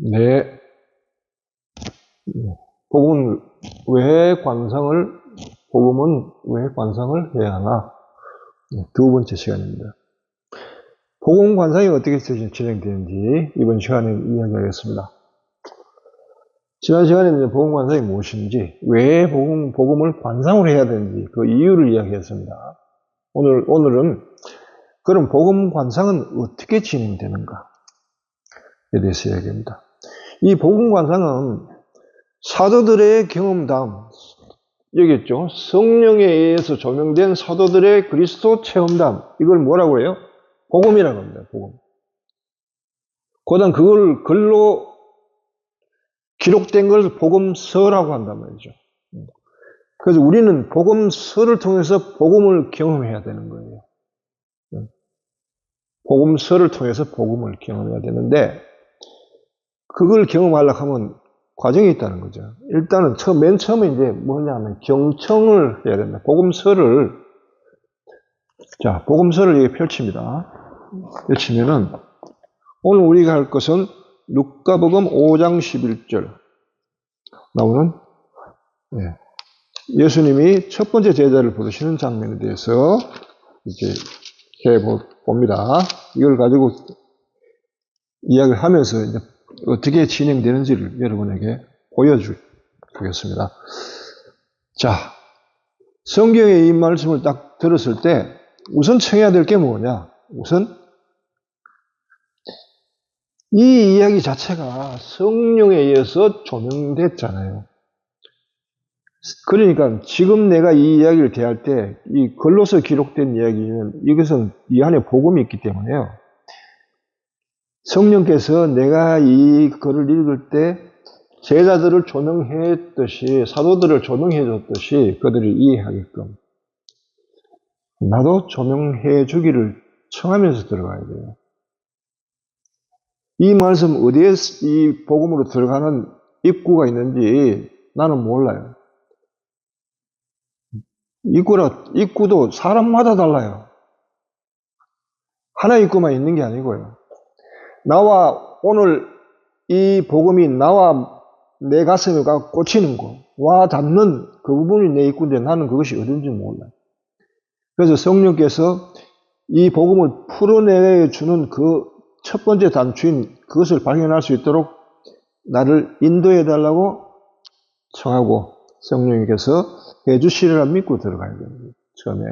네. 복음은 왜 관상을 해야 하나? 두 번째 시간입니다. 복음 관상이 어떻게 진행되는지 이번 시간에 이야기하겠습니다. 지난 시간에는 복음 관상이 무엇인지, 왜 복음을 관상으로 해야 되는지 그 이유를 이야기했습니다. 오늘은 그럼 복음 관상은 어떻게 진행되는가에 대해서 이야기합니다. 이 복음 관상은 사도들의 경험담, 여기 있죠. 성령에 의해서 조명된 사도들의 그리스도 체험담, 이걸 뭐라고 해요? 복음이라고 합니다. 복음. 그다음 그걸 글로 기록된 걸 복음서라고 한단 말이죠. 그래서 우리는 복음서를 통해서 복음을 경험해야 되는 거예요. 복음서를 통해서 복음을 경험해야 되는데, 그걸 경험하려고 하면 과정이 있다는 거죠. 일단은 맨 처음에 이제 뭐냐면 경청을 해야 된다. 복음서를 펼칩니다. 펼치면은 오늘 우리가 할 것은 루카복음 5장 11절 나오는 예수님이 첫 번째 제자를 부르시는 장면에 대해서 이제 해봅니다. 이걸 가지고 이야기를 하면서 이제 어떻게 진행되는지를 여러분에게 보여주겠습니다. 자, 성경의 이 말씀을 딱 들었을 때 우선 청해야 될 게 뭐냐? 우선 이 이야기 자체가 성령에 의해서 조명됐잖아요. 그러니까 지금 내가 이 이야기를 대할 때 이 글로서 기록된 이야기는 이것은 이 안에 복음이 있기 때문에요. 성령께서 내가 이 글을 읽을 때 제자들을 조명했듯이, 사도들을 조명해줬듯이 그들이 이해하게끔 나도 조명해 주기를 청하면서 들어가야 돼요. 이 말씀 어디에 이 복음으로 들어가는 입구가 있는지 나는 몰라요. 입구도 사람마다 달라요. 하나 입구만 있는 게 아니고요. 오늘 이 복음이 나와 내 가슴에 꽂히는 거, 와 닿는 그 부분이 내 입구인데 나는 그것이 어딘지 몰라요. 그래서 성령께서 이 복음을 풀어내주는 그 첫 번째 단추인 그것을 발견할 수 있도록 나를 인도해 달라고 청하고 성령님께서 해주시리라 믿고 들어가야 됩니다. 처음에.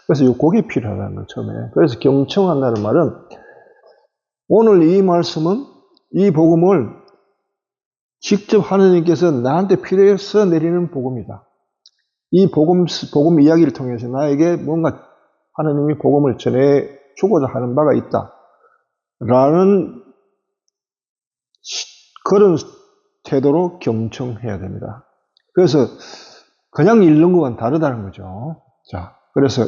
그래서 그게 필요하다는 거예요. 처음에. 그래서 경청한다는 말은 오늘 이 말씀은 이 복음을 직접 하느님께서 나한테 필요해서 내리는 복음이다. 이 복음 이야기를 통해서 나에게 뭔가 하느님이 복음을 전해주고자 하는 바가 있다. 라는 그런 태도로 경청해야 됩니다. 그래서 그냥 읽는 것과는 다르다는 거죠. 자, 그래서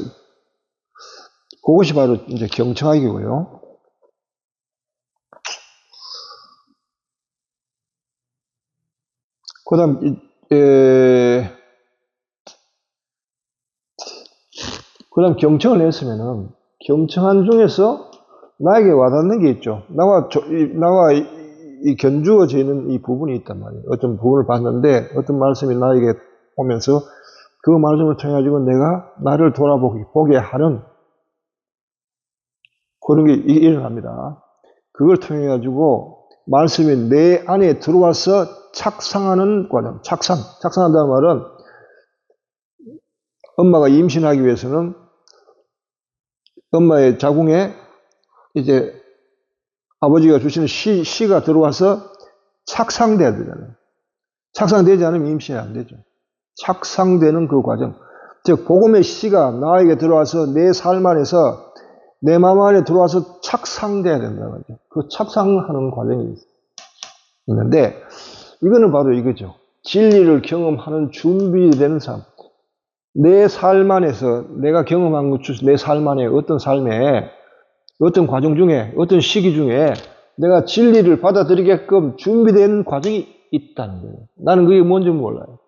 그것이 바로 이제 경청하기고요. 그다음 경청을 했으면은 경청한 중에서 나에게 와닿는 게 있죠. 나와 이 견주어지는 이 부분이 있단 말이에요. 어떤 부분을 봤는데 어떤 말씀이 나에게 오면서 그 말씀을 통해 가지고 내가 나를 보게 하는 그런 게 일어납니다. 그걸 통해 가지고 말씀이 내 안에 들어와서 착상하는 과정. 착상한다는 말은 엄마가 임신하기 위해서는 엄마의 자궁에 이제 아버지가 주시는 씨가 들어와서 착상돼야 되잖아요. 착상되지 않으면 임신이 안 되죠. 착상되는 그 과정. 즉, 복음의 씨가 나에게 들어와서 내 삶 안에서 내 마음 안에 들어와서 착상돼야 된다는 거죠. 그 착상하는 과정이 있는데, 이거는 바로 이거죠. 진리를 경험하는 준비되는 삶. 내 삶 안에서 내가 경험한 것 중 내 삶 안에 어떤 삶에 어떤 과정 중에 어떤 시기 중에 내가 진리를 받아들이게끔 준비된 과정이 있다는 거예요. 나는 그게 뭔지 몰라요.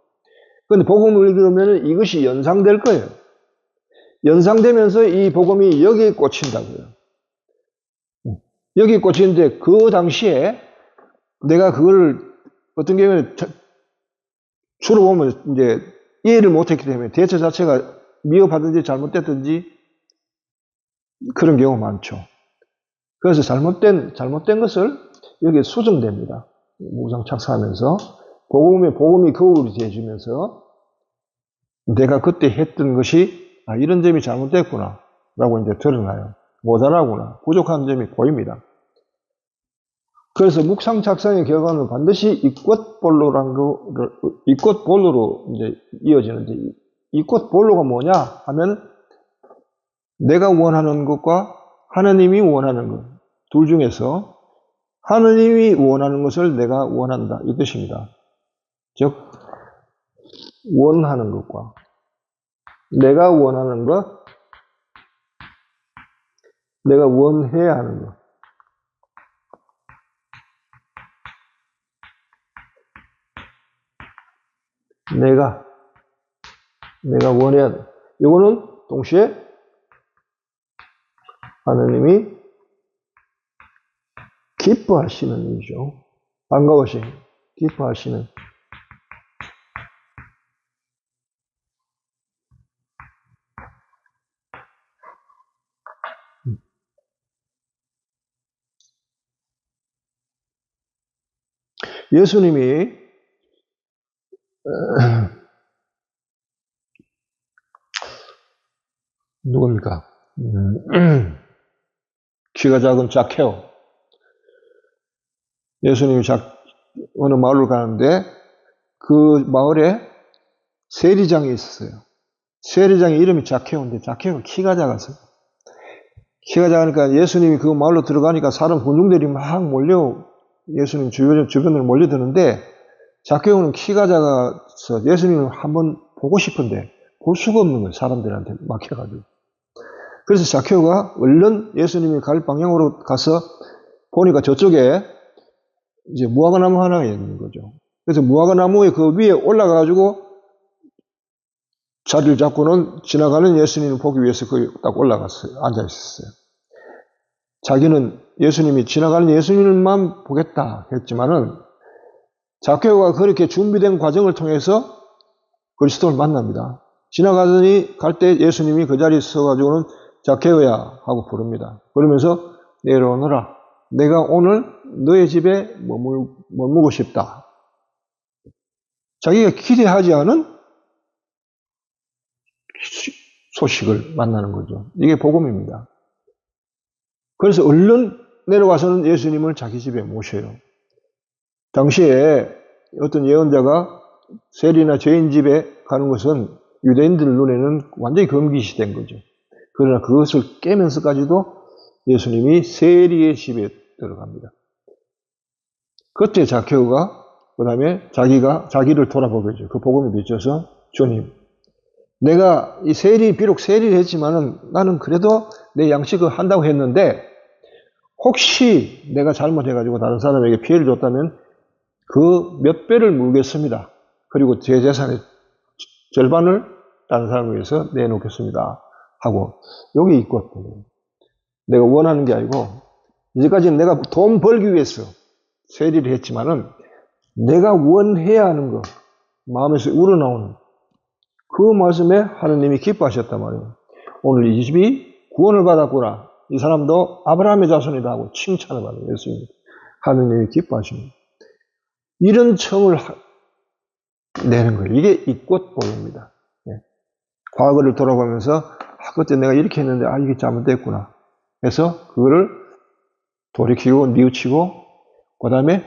그런데 복음을 읽으면 이것이 연상될 거예요. 연상되면서 이 복음이 여기에 꽂힌다고요. 여기 꽂히는데 그 당시에 내가 그걸 어떤 경우에 주로 보면 이제 이해를 못했기 때문에 대처 자체가 미흡하든지 잘못됐든지 그런 경우가 많죠. 그래서 잘못된 것을 여기에 수정됩니다. 무상 착사하면서 복음이 거울이 되어주면서 내가 그때 했던 것이 이런 점이 잘못됐구나 라고 이제 드러나요. 모자라구나, 부족한 점이 보입니다. 그래서 묵상 착상의 결과는 반드시 이꽃볼로로 이제 이어지는데, 이꽃볼로가 뭐냐 하면 내가 원하는 것과 하나님이 원하는 것, 둘 중에서 하나님이 원하는 것을 내가 원한다, 이 뜻입니다. 즉 원하는 것과 내가 원하는 것, 내가 원해야 하는 것, 내가 원해야 돼. 이거는 동시에 하나님이 기뻐하시는 일이죠. 반가워하시는, 기뻐하시는. 예수님이 누굽니까? 키가 작은 자케오. 예수님이 어느 마을로 가는데 그 마을에 세리장이 있었어요. 세리장의 이름이 자케오인데 자케오가 키가 작았어요. 키가 작으니까 예수님이 그 마을로 들어가니까 사람 군중들이 막 몰려 예수님 주변으로 몰려드는데 자케오는 키가 작아서 예수님을 한번 보고 싶은데 볼 수가 없는 거예요. 사람들한테 막혀가지고. 그래서 자케오가 얼른 예수님이 갈 방향으로 가서 보니까 저쪽에 이제 무화과나무 하나가 있는 거죠. 그래서 무화과나무의 그 위에 올라가가지고 자리를 잡고는 지나가는 예수님을 보기 위해서 거기 딱 올라갔어요. 앉아 있었어요. 자기는 예수님이 지나가는 예수님만 보겠다 했지만은 자케오가 그렇게 준비된 과정을 통해서 그리스도를 만납니다. 지나가더니 갈 때 예수님이 그 자리에 서가지고는 자케오야 하고 부릅니다. 그러면서 내려오너라. 내가 오늘 너의 집에 머물고 싶다. 자기가 기대하지 않은 소식을 만나는 거죠. 이게 복음입니다. 그래서 얼른 내려와서는 예수님을 자기 집에 모셔요. 당시에 어떤 예언자가 세리나 죄인 집에 가는 것은 유대인들 눈에는 완전히 금기시된 거죠. 그러나 그것을 깨면서까지도 예수님이 세리의 집에 들어갑니다. 그때 자케오가 그 다음에 자기를 돌아보겠죠. 그 복음에 비춰서 주님, 내가 비록 세리를 했지만은 나는 그래도 내 양식을 한다고 했는데 혹시 내가 잘못해가지고 다른 사람에게 피해를 줬다면 그 몇 배를 물겠습니다. 그리고 제 재산의 절반을 다른 사람을 위해서 내놓겠습니다. 하고 여기 있거든요. 내가 원하는 게 아니고 이제까지는 내가 돈 벌기 위해서 세리를 했지만은 내가 원해야 하는 거, 마음에서 우러나오는 그 말씀에 하느님이 기뻐하셨단 말이에요. 오늘 이 집이 구원을 받았구나. 이 사람도 아브라함의 자손이다 하고 칭찬을 받는 예수님. 하느님이 기뻐하십니다. 이런 청을 내는 거예요. 이게 이꽃보입니다. 과거를 돌아보면서 그때 내가 이렇게 했는데 이게 잘못됐구나. 그래서 그거를 돌이키고 뉘우치고 그 다음에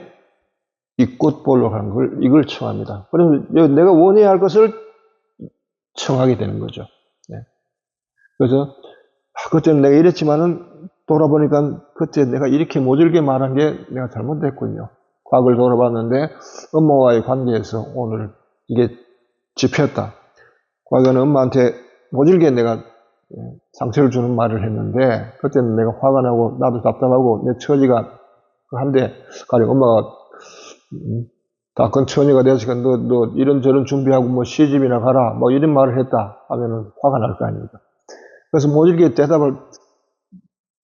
이꽃볼로 가는 걸 이걸 청합니다. 그러면 내가 원해야 할 것을 청하게 되는 거죠. 그래서 그때는 내가 이랬지만은 돌아보니까 그때 내가 이렇게 모질게 말한 게 내가 잘못됐군요. 과거를 돌아봤는데 엄마와의 관계에서 오늘 이게 짚혔다. 과거는 엄마한테 모질게 내가 상처를 주는 말을 했는데 그때는 내가 화가 나고 나도 답답하고 내 처지가 한데 가령 엄마가 다 큰 처녀가 되었으니까 너 이런저런 준비하고 뭐 시집이나 가라 뭐 이런 말을 했다 하면은 화가 날 거 아닙니까? 그래서 모질게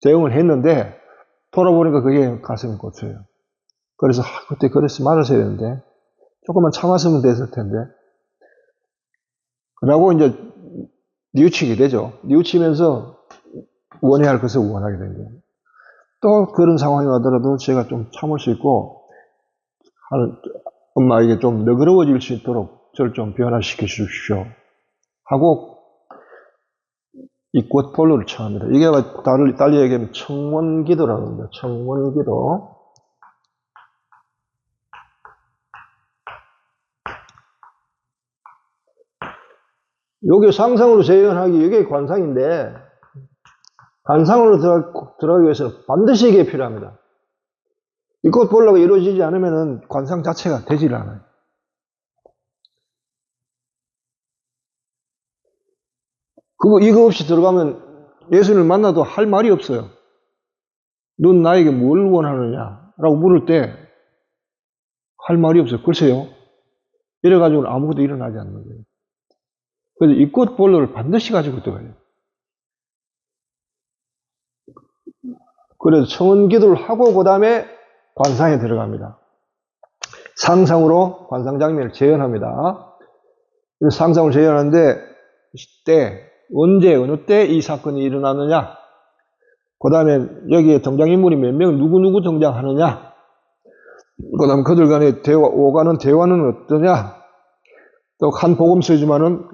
대응을 했는데 돌아보니까 그게 가슴이 꽂혀요. 그래서 그때 그래서 말았어야 되는데 조금만 참았으면 됐을 텐데 라고 이제 뉘우치게 되죠. 뉘우치면서 원해야 할 것을 원하게 된 거예요. 또 그런 상황이 와더라도 제가 좀 참을 수 있고 엄마에게 좀 너그러워질 수 있도록 저를 좀 변화시켜 주십시오 하고 이 꽃볼로를 청합니다. 이게 달리 얘기하면 청원기도라고 합니다. 청원기도. 요게 상상으로 재현하기, 이게 관상인데, 관상으로 들어가기 위해서는 반드시 이게 필요합니다. 이 꽃볼로가 이루어지지 않으면 관상 자체가 되질 않아요. 이거 없이 들어가면 예수님을 만나도 할 말이 없어요. 넌 나에게 뭘 원하느냐? 라고 물을 때 할 말이 없어요. 글쎄요. 이래가지고는 아무것도 일어나지 않는 거예요. 그래서 이 꽃볼로를 반드시 가지고 들어가요. 그래서 청원기도를 하고 그 다음에 관상에 들어갑니다. 상상으로 관상 장면을 재현합니다. 상상을 재현하는데 언제 어느 때 이 사건이 일어나느냐, 그 다음에 여기에 등장인물이 몇 명 누구 등장하느냐, 그 다음 그들 간의 오가는 대화는 어떠냐, 또 한 복음서이지만은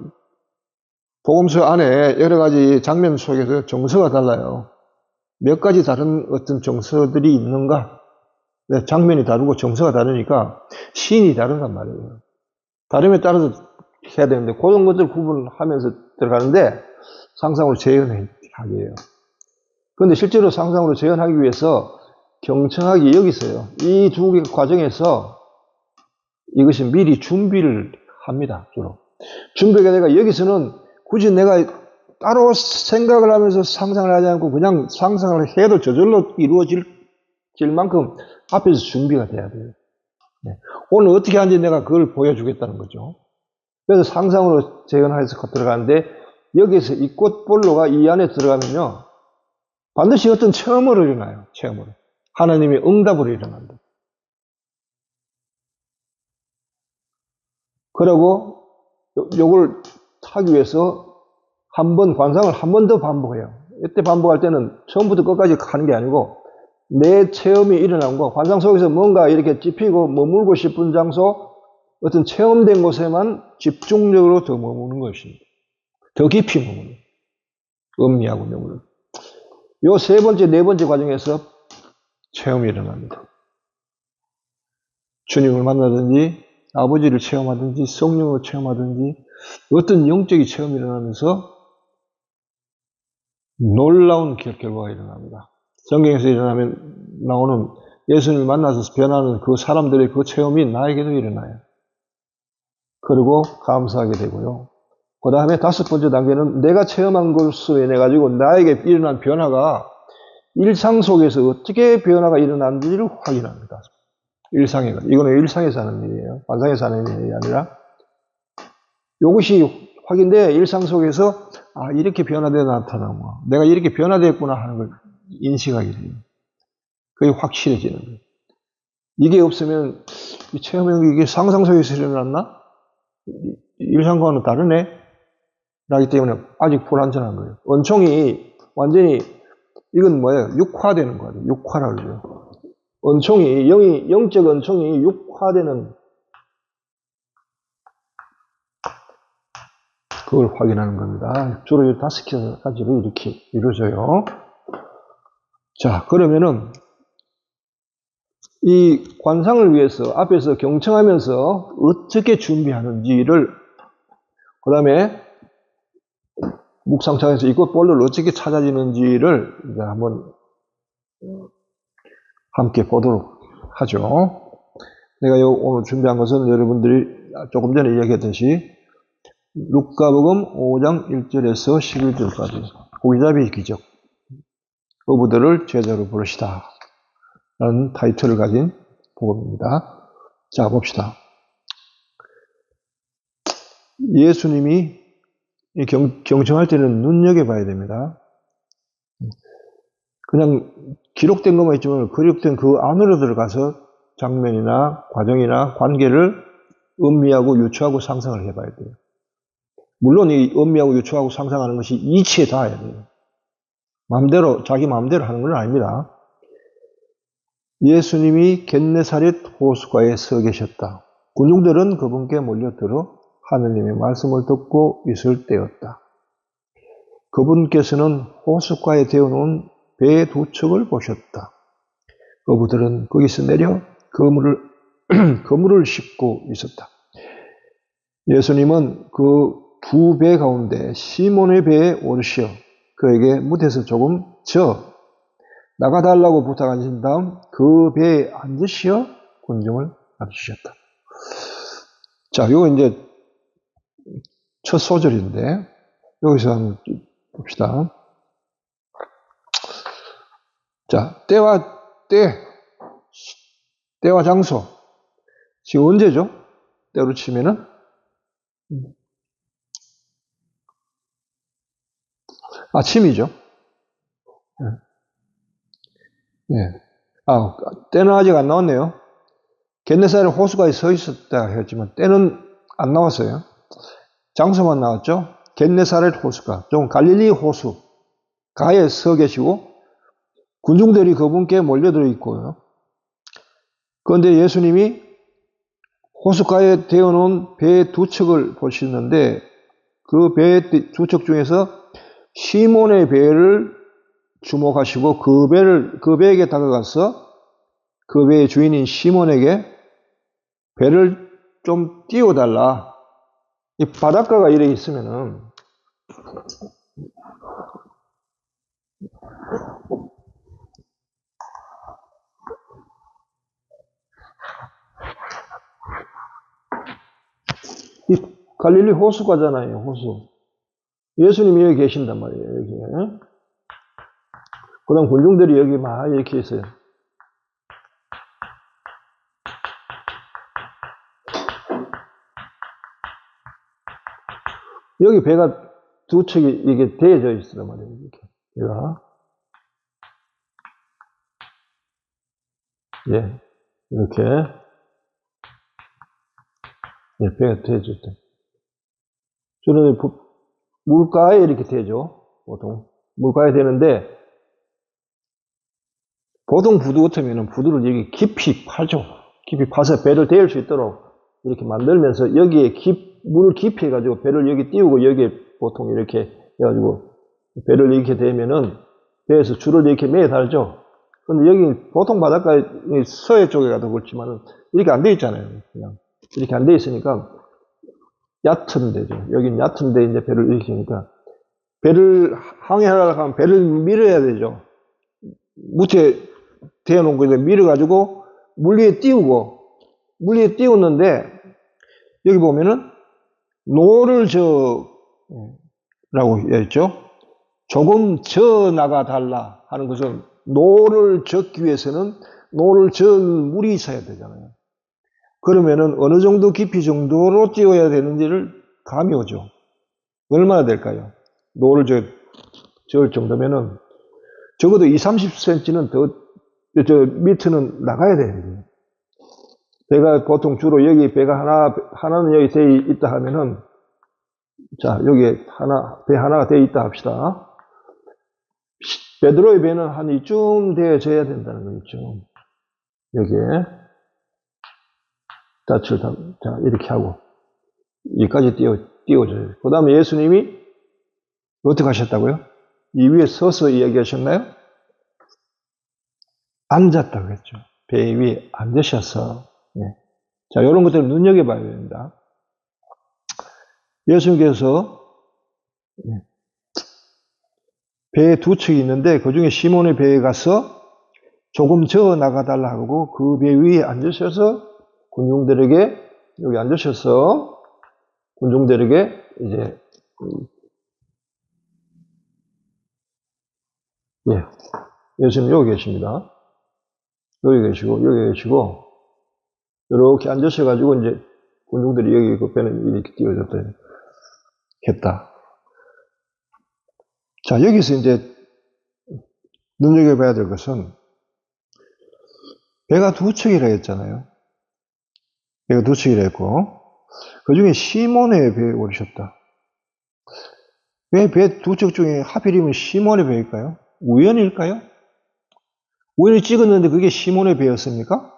복음서 안에 여러 가지 장면 속에서 정서가 달라요. 몇 가지 다른 어떤 정서들이 있는가? 장면이 다르고 정서가 다르니까 시인이 다른단 말이에요. 다름에 따라서 해야 되는데 그런 것들 구분하면서 들어가는데 상상으로 재현하기 해요. 그런데 실제로 상상으로 재현하기 위해서 경청하기 여기 있어요. 이 두 개 과정에서 이것이 미리 준비를 합니다. 주로. 준비가 내가 여기서는 굳이 내가 따로 생각을 하면서 상상을 하지 않고 그냥 상상을 해도 저절로 이루어질 만큼 앞에서 준비가 돼야 돼요. 네. 오늘 어떻게 하는지 내가 그걸 보여주겠다는 거죠. 그래서 상상으로 재현해서 들어가는데 여기서 이 꽃볼로가 이 안에 들어가면요 반드시 어떤 체험으로 일어나요. 체험으로. 하나님의 응답으로 일어난다. 그리고 요걸 하기 위해서 관상을 한 번 더 반복해요. 이때 반복할 때는 처음부터 끝까지 하는 게 아니고 내 체험이 일어난 거, 관상 속에서 뭔가 이렇게 찝히고 머물고 싶은 장소, 어떤 체험된 곳에만 집중적으로 더 머무는 것입니다. 더 깊이 머무는, 음미하고 머무는. 요 세 번째, 네 번째 과정에서 체험이 일어납니다. 주님을 만나든지, 아버지를 체험하든지, 성령을 체험하든지, 어떤 영적인 체험이 일어나면서 놀라운 결과가 일어납니다. 성경에서 나오는 예수님을 만나서 변하는 그 사람들의 그 체험이 나에게도 일어나요. 그리고 감사하게 되고요. 그 다음에 다섯 번째 단계는 내가 체험한 것으로 인해 가지고 나에게 일어난 변화가 일상 속에서 어떻게 변화가 일어났는지를 확인합니다. 이거는 일상에서 하는 일이에요. 관상에서 하는 일이 아니라 이것이 확인돼 일상 속에서 이렇게 변화되어 나타나고 내가 이렇게 변화되었구나 하는 걸 인식하게 돼요. 그게 확실해지는 거예요. 이게 없으면 이 체험이 이게 상상 속에서 일어났나? 일상과는 다르네? 라기 때문에 아직 불완전한 거예요. 은총이 완전히 이건 뭐예요? 육화되는 거예요. 육화라고 그러죠. 은총이 영적 은총이 육화되는 그걸 확인하는 겁니다. 주로 이 다섯 가지로 이렇게 이루어져요. 자, 그러면은 이 관상을 위해서 앞에서 경청하면서 어떻게 준비하는지를 그 다음에 묵상창에서 이 꽃볼로를 어떻게 찾아지는지를 이제 한번 함께 보도록 하죠. 내가 오늘 준비한 것은 여러분들이 조금 전에 이야기했듯이 루카복음 5장 1절에서 11절까지 고기잡이 기적 어부들을 제자로 부르시다 라는 타이틀을 가진 복음입니다. 자, 봅시다. 예수님이 경청할 때는 눈여겨봐야 됩니다. 그냥 기록된 것만 있지만 기록된 그 안으로 들어가서 장면이나 과정이나 관계를 음미하고 유추하고 상상을 해봐야 돼요. 물론 이 음미하고 유추하고 상상하는 것이 이치에 닿아야 돼요. 마음대로, 자기 마음대로 하는 건 아닙니다. 예수님이 겟네사렛 호수가에 서 계셨다. 군중들은 그분께 몰려들어 하느님의 말씀을 듣고 있을 때였다. 그분께서는 호숫가에 대어놓은 배 두 척을 보셨다. 어부들은 거기서 내려 그물을 싣고 있었다. 예수님은 그 두 배 가운데 시몬의 배에 오르시어 그에게 무대에서 조금 나가달라고 부탁하신 다음 그 배에 앉으시어 군중을 가르치셨다. 자, 이거 이제 첫 소절인데 여기서 한번 봅시다. 자, 때와 장소. 지금 언제죠? 때로 치면은 아침이죠. 네. 때는 아직 안 나왔네요. 겟네사렛 호수가에 서 있었다 했지만 때는 안 나왔어요. 장소만 나왔죠. 겟네사렛 호수가, 좀 갈릴리 호수가에 서 계시고 군중들이 그분께 몰려들어 있고요. 그런데 예수님이 호숫가에 대어놓은 배 두 척을 보시는데 그 배 두 척 중에서 시몬의 배를 주목하시고 그 배에게 다가가서 그 배의 주인인 시몬에게 배를 좀 띄워달라. 이 바닷가가 이래 있으면은 이 갈릴리 호수가잖아요, 호수. 예수님이 여기 계신단 말이에요, 여기. 그 다음 군중들이 여기 막 이렇게 있어요. 여기 배가 두 척이 이게 대져 있단 말이에요, 이렇게. 배가. 예, 이렇게. 예, 배가 대져 있다. 저는 물가에 이렇게 되죠. 보통. 물가에 되는데, 보통 부두 같으면 부두를 여기 깊이 파죠. 깊이 파서 배를 대일 수 있도록 이렇게 만들면서 여기에 물을 깊이 해가지고 배를 여기 띄우고 여기에 보통 이렇게 해가지고 배를 이렇게 대면은 배에서 줄을 이렇게 매어 달죠. 근데 여기 보통 바닷가에 서해 쪽에 가도 그렇지만 이렇게 안 돼 있잖아요. 그냥. 이렇게 안 돼 있으니까 얕은 데죠. 여긴 얕은 데 이제 배를 이렇게 하니까 배를 항해하려고 하면 배를 밀어야 되죠. 무채 대어놓은 거에 밀어가지고 물 위에 띄웠는데 여기 보면은 노를 라고 했죠. 조금 저 나가 달라 하는 것은 노를 젓기 위해서는 노를 저 물이 있어야 되잖아요. 그러면은 어느 정도 깊이 정도로 띄워야 되는지를 감이 오죠. 얼마나 될까요? 노를 저을 정도면은 적어도 20-30cm는 저 밑에는 나가야 돼요. 배가 보통 주로 여기 배가 하나는 여기 돼 있다 하면은, 자, 여기 배 하나가 돼 있다 합시다. 베드로의 배는 한 이쯤 되어져야 된다는 거죠. 여기에. 자, 이렇게 하고, 여기까지 띄워져요. 그 다음에 예수님이 어떻게 하셨다고요? 이 위에 서서 이야기하셨나요? 앉았다고 했죠. 배 위에 앉으셔서. 네. 자, 이런 것들을 눈여겨봐야 됩니다. 예수님께서 배에 두 척이 있는데 그 중에 시몬의 배에 가서 조금 저 나가달라 하고 그 배 위에 앉으셔서 군중들에게 여기 앉으셔서 군중들에게 이제 예수님 여기 계십니다. 여기 계시고 이렇게 앉으셔가지고 이제 군중들이 여기 그 배는 이렇게 띄워졌다 했다. 자, 여기서 이제 눈여겨봐야 될 것은 배가 두 척이라 했잖아요. 배가 두 척이라 했고, 그 중에 시몬의 배에 오르셨다. 왜 배 두 척 중에 하필이면 시몬의 배일까요? 우연일까요? 우연히 찍었는데 그게 시몬의 배였습니까?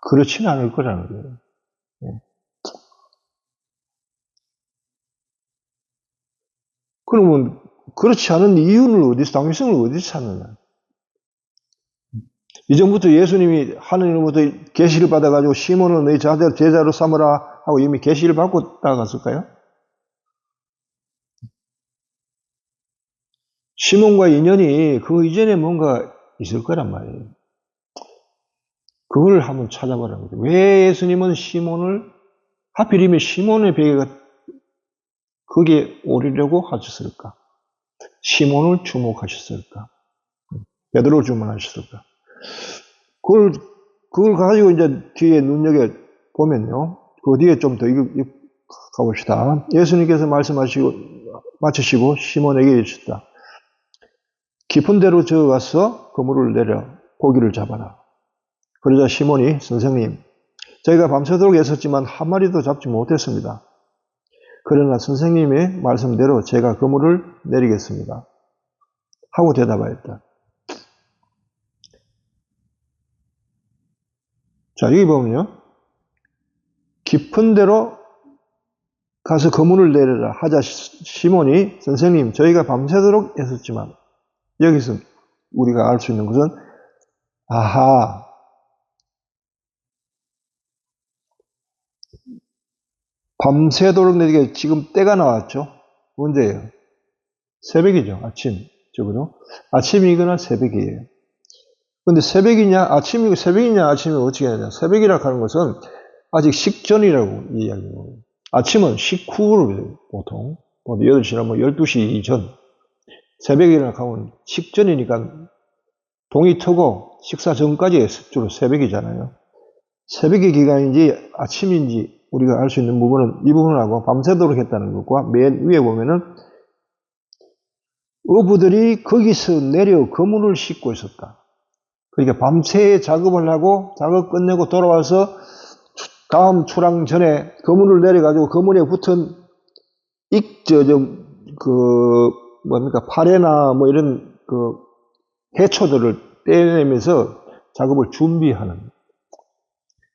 그렇지는 않을 거라는 거예요. 예. 그러면 그렇지 않은 이유를 어디서, 당위성을 어디서 찾느냐? 이전부터 예수님이 하느님으로부터 계시를 받아가지고 시몬을 너희 제자로 삼으라 하고 이미 계시를 받고 나갔을까요? 시몬과 인연이 그 이전에 뭔가 있을 거란 말이에요. 그걸 한번 찾아보라는 거죠. 왜 예수님은 시몬을, 하필이면 시몬의 배가 거기에 오르려고 하셨을까? 시몬을 주목하셨을까? 베드로를 주문하셨을까? 그걸 가지고 이제 뒤에 눈여겨 보면요. 그 뒤에 좀 더 가봅시다. 예수님께서 마치시고 시몬에게 이르셨다. 깊은 데로 저어가서 그물을 내려 고기를 잡아라. 그러자 시몬이 선생님, 저희가 밤새도록 애썼지만 한 마리도 잡지 못했습니다. 그러나 선생님의 말씀대로 제가 그물을 내리겠습니다. 하고 대답하였다. 자, 여기 보면요. 깊은 데로 가서 그물을 내려라 하자 시몬이 선생님, 저희가 밤새도록 애썼지만, 여기서 우리가 알 수 있는 것은, 아하, 밤새도록 내리게 지금 때가 나왔죠. 언제예요? 새벽이죠. 아침. 적어도 아침이거나 새벽이에요. 근데 새벽이냐 아침이고 새벽이냐 아침이 어떻게 하냐. 새벽이라고 하는 것은 아직 식전이라고 이야기해요. 아침은 식후로 보통 8시나 12시 이전. 새벽이라고 하면 식전이니까 동이 트고 식사 전까지 주로 새벽이잖아요. 새벽의 기간인지 아침인지 우리가 알 수 있는 부분은 이 부분하고 밤새도록 했다는 것과 맨 위에 보면은 어부들이 거기서 내려 그물을 싣고 있었다. 그러니까 밤새 작업을 하고 작업 끝내고 돌아와서 다음 출항 전에 그물을 내려가지고 그물에 붙은 파래나 이런 해초들을 떼내면서 작업을 준비하는.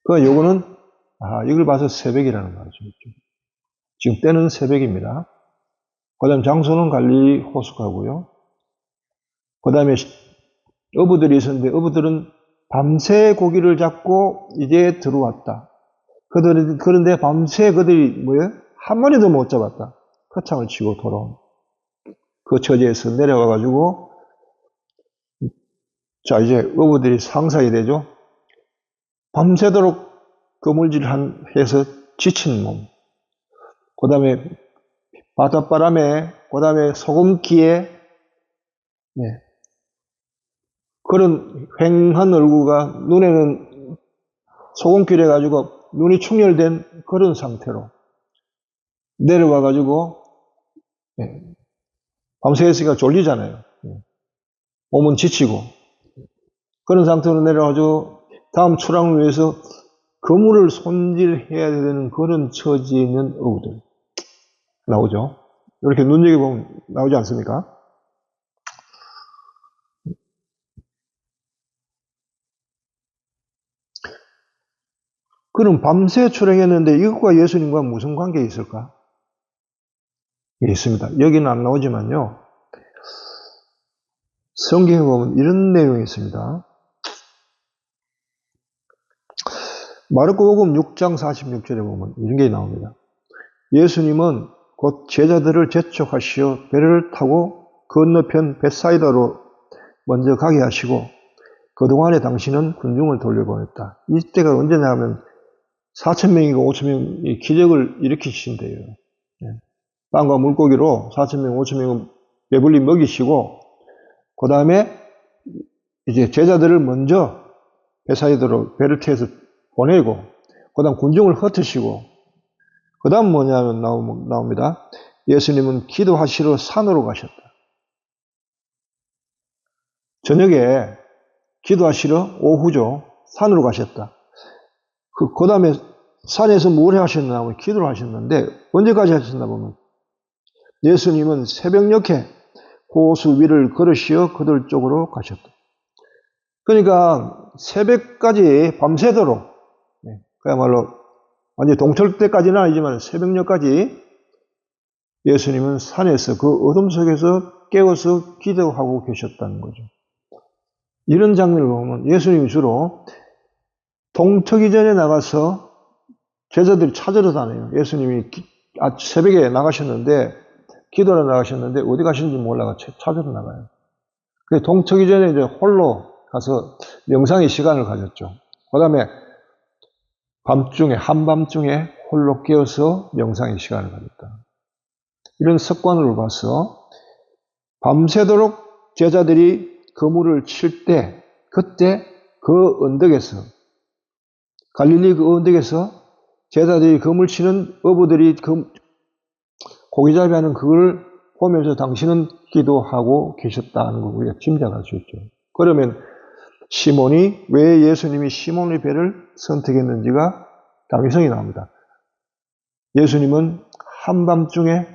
그러니까 요거는, 이걸 봐서 새벽이라는 말이죠. 지금 때는 새벽입니다. 그 다음 장소는 갈릴리 호숫가고요. 그 다음에 어부들이 있었는데 어부들은 밤새 고기를 잡고 이제 들어왔다. 그런데 밤새 그들이 한 마리도 못 잡았다. 허창을 치고 돌아온. 그 처지에서 내려와가지고, 자, 이제 어부들이 상상이 되죠. 밤새도록 그물질 해서 지친 몸. 그 다음에 바닷바람에, 그 다음에 소금기에, 그런 휑한 얼굴과 눈에는 소금기를 해가지고 눈이 충혈된 그런 상태로 내려와가지고, 밤새 했으니까 졸리잖아요. 몸은 지치고. 그런 상태로 내려와가지고 다음 출항을 위해서 그물을 손질해야 되는 그런 처지에 있는 어부들. 나오죠. 이렇게 눈여겨보면 나오지 않습니까? 그럼 밤새 출행했는데 이것과 예수님과 무슨 관계 있을까? 예, 있습니다. 여기는 안 나오지만요. 성경에 보면 이런 내용이 있습니다. 마르코복음 6장 46절에 보면 이런 게 나옵니다. 예수님은 곧 제자들을 재촉하시어 배를 타고 건너편 벳사이다로 먼저 가게 하시고 그동안에 당신은 군중을 돌려보냈다. 이때가 언제냐 하면 4,000명이고 5,000명이 기적을 일으키신대요. 빵과 물고기로 4,000명, 5,000명을 배불리 먹이시고 그 다음에 이제 제자들을 먼저 벳사이다로 배를 태워서 보내고 그 다음 군중을 흩으시고 그 다음 뭐냐면 나옵니다. 예수님은 기도하시러 산으로 가셨다. 저녁에 기도하시러 오후죠. 산으로 가셨다. 그 다음에 산에서 뭘 하셨나 하면 기도를 하셨는데 언제까지 하셨나 보면 예수님은 새벽녘에 호수 위를 걸으시어 그들 쪽으로 가셨다. 그러니까 새벽까지 밤새도록 그야말로 완전 동철 때까지는 아니지만 새벽녘까지 예수님은 산에서 그 어둠 속에서 깨어서 기도하고 계셨다는 거죠. 이런 장면을 보면 예수님이 주로 동트기 전에 나가서 제자들이 찾으러 다녀요. 예수님이 새벽에 나가셨는데 기도하러 나가셨는데 어디 가시는지 몰라가 찾으러 나가요. 그 동트기 전에 이제 홀로 가서 명상의 시간을 가졌죠. 그 다음에 밤중에 한밤중에 홀로 깨어서 명상의 시간을 가졌다. 이런 습관으로 봐서 밤새도록 제자들이 그물을 칠 때 그때 그 언덕에서 갈릴리 그 언덕에서 제자들이 그물 치는 어부들이 고기잡이 하는 그걸 보면서 당신은 기도하고 계셨다는 걸 우리가 짐작할 수 있죠. 그러면 시몬이 왜 예수님이 시몬의 배를 선택했는지가 당위성이 나옵니다. 예수님은 한밤중에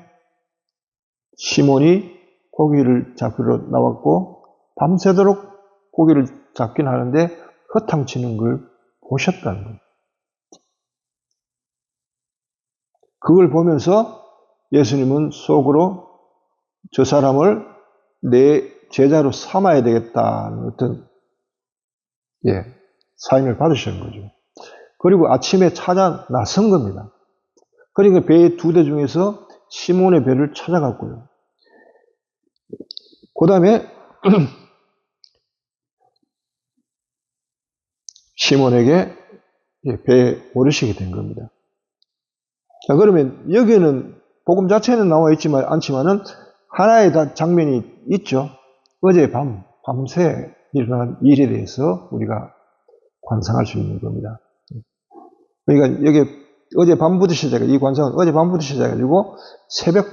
시몬이 고기를 잡으러 나왔고 밤새도록 고기를 잡긴 하는데 허탕치는 걸 보셨다는 거예요. 그걸 보면서 예수님은 속으로 저 사람을 내 제자로 삼아야 되겠다는 어떤 사인을 받으시는 거죠. 그리고 아침에 찾아 나선 겁니다. 그러니까 배 두 대 중에서 시몬의 배를 찾아갔고요. 그 다음에 시몬에게 배에 오르시게 된 겁니다. 자, 그러면 여기는 복음 자체는 나와 있지만 않지만은 하나의 장면이 있죠. 어제 밤새 일어난 일에 대해서 우리가 관상할 수 있는 겁니다. 그러니까 여기 어제 밤부터 시작해, 이 관상은 어제 밤부터 시작해가지고 새벽,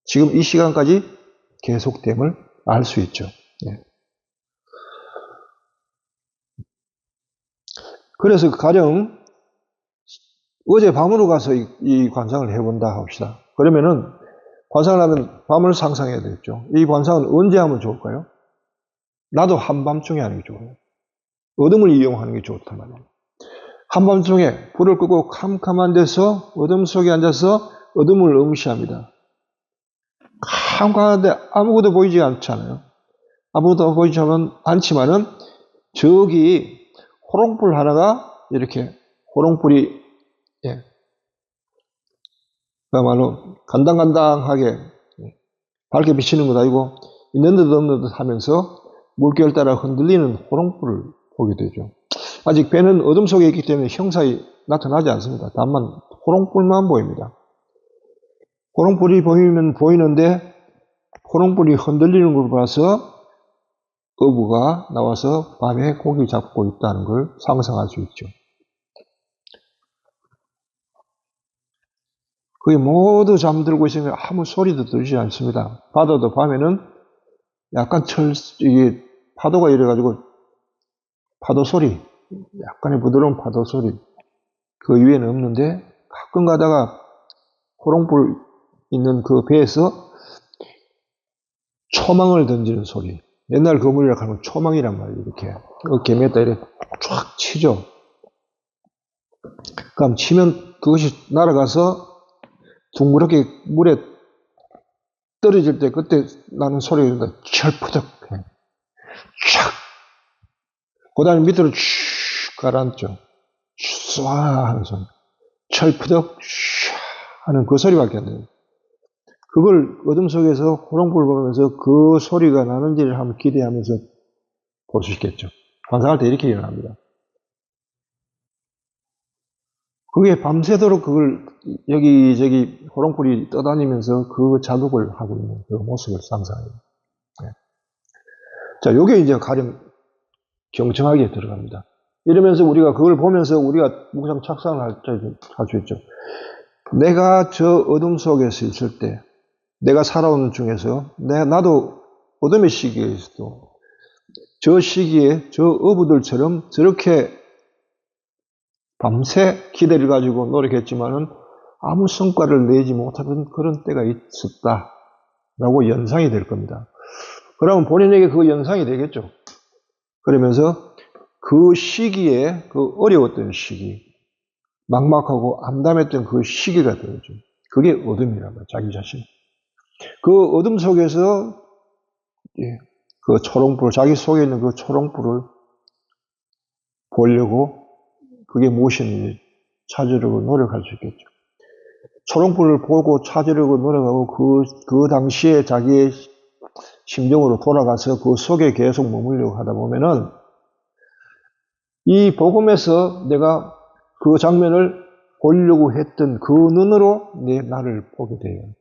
지금 이 시간까지 계속됨을 알 수 있죠. 그래서 가령 어제 밤으로 가서 이 관상을 해본다 합시다. 그러면은 관상을 하면 밤을 상상해야 되겠죠. 이 관상은 언제 하면 좋을까요? 나도 한밤중에 하는 게 좋아요. 어둠을 이용하는 게 좋단 말이에요. 한밤중에 불을 끄고 캄캄한 데서 어둠 속에 앉아서 어둠을 응시합니다. 캄캄한데 아무것도 보이지 않잖아요. 아무것도 보이지 않지만은 저기 호롱불 하나가 이렇게 호롱불이 그야말로 간당간당하게 밝게 비치는 것 아니고 있는 듯 없는 듯 하면서 물결 따라 흔들리는 호롱불을 보게 되죠. 아직 배는 어둠 속에 있기 때문에 형상이 나타나지 않습니다. 다만 호롱불만 보입니다. 호롱불이 보이면 보이는데 호롱불이 흔들리는 걸 봐서 어부가 나와서 밤에 고기 잡고 있다는 걸 상상할 수 있죠. 거의 모두 잠들고 있으니까 아무 소리도 들리지 않습니다. 바다도 밤에는 약간 이게 파도가 이래가지고 파도 소리, 약간의 부드러운 파도 소리, 그 이외에는 없는데 가끔 가다가 호롱불 있는 그 배에서 초망을 던지는 소리. 옛날 거물이라 하면 초망이란 말이에요. 이렇게 어깨 매다 이렇게 쫙 치죠. 그럼 치면 그것이 날아가서 둥그렇게 물에 떨어질 때 그때 나는 소리가 철푸덕 쫙. 그 다음에 밑으로 쭉 가라앉죠. 쏴 하는 소리. 철푸덕 슉 하는 그 소리밖에 안 돼요. 그걸 어둠 속에서 호롱불 보면서 그 소리가 나는지를 한번 기대하면서 볼 수 있겠죠. 관상할 때 이렇게 일어납니다. 그게 밤새도록 그걸 여기저기 호롱불이 떠다니면서 그 작업을 하고 있는 그 모습을 상상해요. 자, 요게 이제 가령 경청하기에 들어갑니다. 이러면서 우리가 그걸 보면서 우리가 묵상 착상을 할 수 있죠. 내가 저 어둠 속에서 있을 때, 내가 살아오는 중에서 나도 어둠의 시기에서도 저 시기에 저 어부들처럼 저렇게 밤새 기대를 가지고 노력했지만은 아무 성과를 내지 못하던 그런 때가 있었다라고 연상이 될 겁니다. 그러면 본인에게 그 연상이 되겠죠. 그러면서 그 시기에 그 어려웠던 시기, 막막하고 암담했던 그 시기가 되죠. 그게 어둠이란 말이에요. 자기 자신. 그 어둠 속에서 그 초롱불, 자기 속에 있는 그 초롱불을 보려고 그게 무엇인지 찾으려고 노력할 수 있겠죠. 초롱불을 보고 찾으려고 노력하고 그 당시에 자기의 심정으로 돌아가서 그 속에 계속 머물려고 하다 보면은 이 복음에서 내가 그 장면을 보려고 했던 그 눈으로 나를 보게 돼요.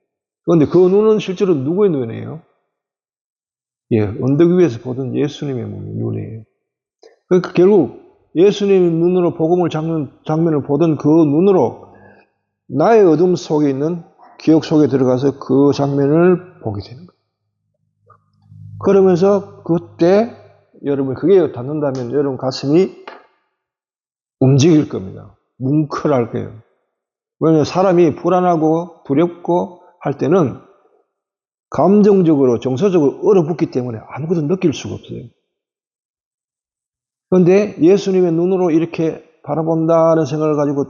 그런데 그 눈은 실제로 누구의 눈이에요? 언덕 위에서 보던 예수님의 눈이에요. 그러니까 결국 예수님의 눈으로 복음을 장면을 보던 그 눈으로 나의 어둠 속에 있는 기억 속에 들어가서 그 장면을 보게 되는 거예요. 그러면서 그때 여러분 그게 닿는다면 여러분 가슴이 움직일 겁니다. 뭉클할 거예요. 왜냐하면 사람이 불안하고 두렵고 할 때는 감정적으로 정서적으로 얼어붙기 때문에 아무것도 느낄 수가 없어요. 그런데 예수님의 눈으로 이렇게 바라본다는 생각을 가지고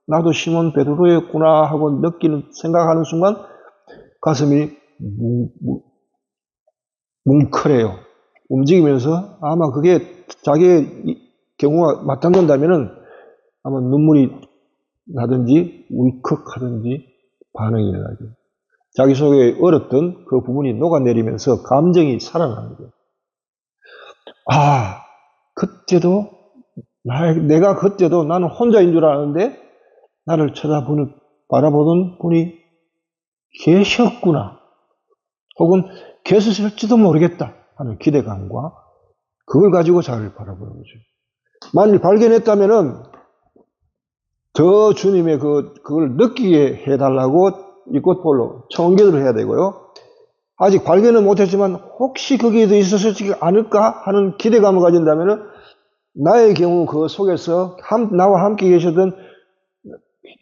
나도 시몬 베드로였구나 하고 생각하는 순간 가슴이 뭉클해요. 움직이면서 아마 그게 자기의 경우가 맞닿는다면은 아마 눈물이 나든지 울컥하든지 반응이 일어나죠. 자기 속에 얼었던 그 부분이 녹아내리면서 감정이 살아나는 거예요. 그때도 내가 그때도 나는 혼자인 줄 알았는데 나를 바라보던 분이 계셨구나. 혹은 계셨을지도 모르겠다 하는 기대감과 그걸 가지고 자기를 바라보는 거죠. 만일 발견했다면은 더 주님의 그걸 느끼게 해달라고 이꽃볼로 청기도를 해야 되고요. 아직 발견은 못했지만 혹시 거기에도 있었지 않을까 하는 기대감을 가진다면은 나의 경우 그 속에서 나와 함께 계셨던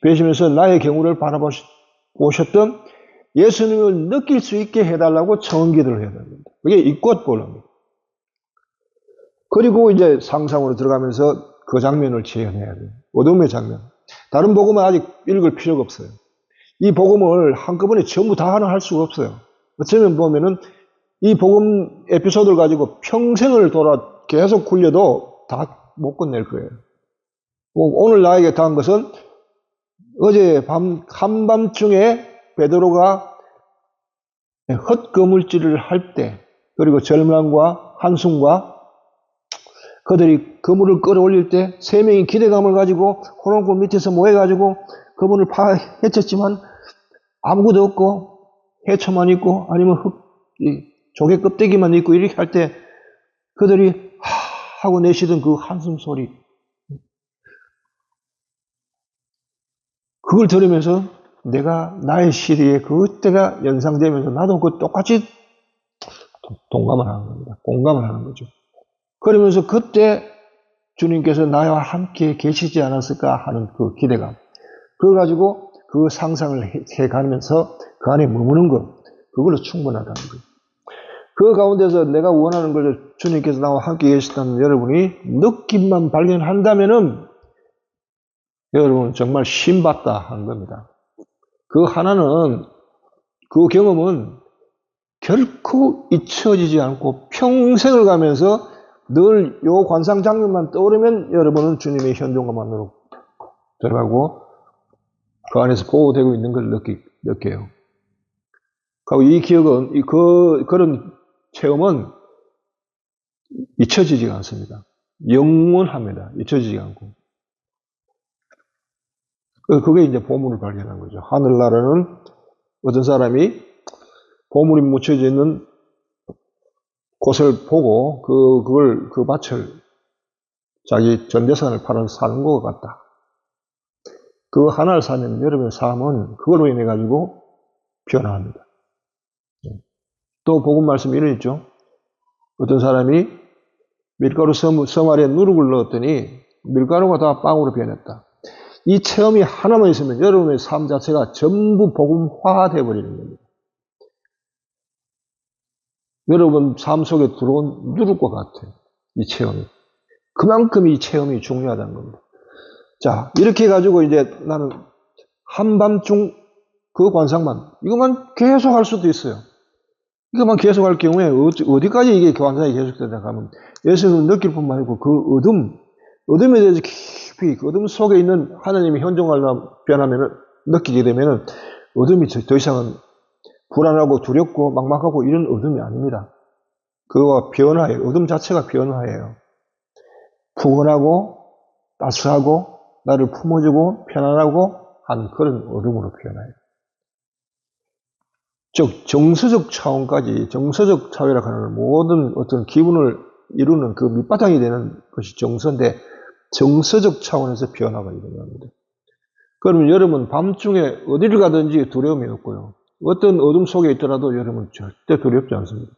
계시면서 나의 경우를 바라보셨던 예수님을 느낄 수 있게 해달라고 청기도를 해야 됩니다. 그게 이꽃볼로입니다. 그리고 이제 상상으로 들어가면서 그 장면을 재현해야 돼요. 어둠의 장면. 다른 복음은 아직 읽을 필요가 없어요. 이 복음을 한꺼번에 전부 다 하나 할 수가 없어요. 어쩌면 보면은 이 복음 에피소드를 가지고 평생을 계속 굴려도 다 못 끝낼 거예요. 오늘 나에게 닿은 것은 어제 한밤중에 베드로가 헛거물질을 할 때, 그리고 절망과 한숨과 그들이 그물을 끌어올릴 때 세 명이 기대감을 가지고 호롱불 밑에서 모여가지고 그물을 헤쳤지만 아무것도 없고 해초만 있고 아니면 조개 껍데기만 있고 이렇게 할 때 그들이 하고 내쉬던 그 한숨 소리, 그걸 들으면서 나의 시대에 그때가 연상되면서 나도 똑같이 동감을 하는 겁니다. 공감을 하는 거죠. 그러면서 그때 주님께서 나와 함께 계시지 않았을까 하는 그 기대감, 그걸 가지고 그 상상을 해가면서 그 안에 머무는 것, 그걸로 충분하다는 거예요. 그 가운데서 내가 원하는 걸 주님께서 나와 함께 계시다는 여러분이 느낌만 발견한다면은 여러분 정말 신받다 하는 겁니다. 그 하나는, 그 경험은 결코 잊혀지지 않고 평생을 가면서 늘 요 관상 장면만 떠오르면 여러분은 주님의 현존감만으로 들어가고 그 안에서 보호되고 있는 걸 느껴요. 그리고 이 기억은, 그런 체험은 잊혀지지가 않습니다. 영원합니다. 잊혀지지 않고. 그게 이제 보물을 발견한 거죠. 하늘나라는 어떤 사람이 보물이 묻혀져 있는 곳을 보고 그 밭을 자기 전 재산을 사는 것 같다. 그 하나를 사면 여러분의 삶은 그걸로 인해 가지고 변화합니다. 또 복음 말씀이 이런 있죠. 어떤 사람이 밀가루 섬 아래 누룩을 넣었더니 밀가루가 다 빵으로 변했다. 이 체험이 하나만 있으면 여러분의 삶 자체가 전부 복음화되어 버리는 겁니다. 여러분 삶 속에 들어온 누룩과 같아요. 이 체험이. 그만큼 이 체험이 중요하다는 겁니다. 자, 이렇게 해가지고 이제 나는 한밤중 그 관상만, 이것만 계속 할 수도 있어요. 이것만 계속 할 경우에 어디까지 이게 관상이 계속되냐 하면 예수님은 느낄 뿐만 아니고 그 어둠에 대해서 깊이 그 어둠 속에 있는 하나님의 현존을 변하면은 느끼게 되면은 어둠이 더 이상은 불안하고 두렵고 막막하고 이런 어둠이 아닙니다. 그거가 변화예요. 어둠 자체가 변화예요. 푸근하고 따스하고 나를 품어주고 편안하고 한 그런 어둠으로 표현해요. 즉 정서적 차원까지 정서적 사회라 하는 모든 어떤 기분을 이루는 그 밑바탕이 되는 것이 정서인데 정서적 차원에서 변화가 일어납니다. 그러면 여러분 밤중에 어디를 가든지 두려움이 없고요. 어떤 어둠 속에 있더라도 여러분 절대 두렵지 않습니다.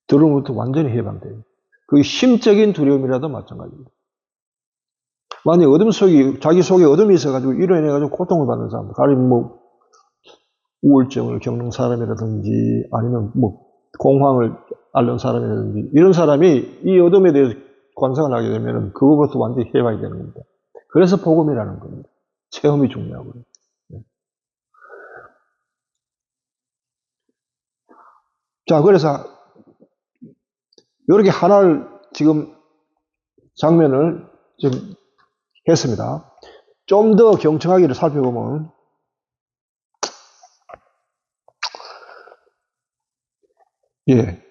두려움부터 완전히 해방돼요. 그게 심적인 두려움이라도 마찬가지입니다. 만약 어둠 속에 자기 속에 어둠이 있어가지고 이로 인해가지고 고통을 받는 사람, 가령 뭐 우울증을 겪는 사람이라든지 아니면 뭐 공황을 앓는 사람이라든지 이런 사람이 이 어둠에 대해서 관상을 하게 되면 그것부터 완전히 해방이 되는 겁니다. 그래서 복음이라는 겁니다. 체험이 중요하고요. 자, 그래서 이렇게 하나를 지금 장면을 지금 했습니다. 좀 더 경청하기를 살펴보면 예.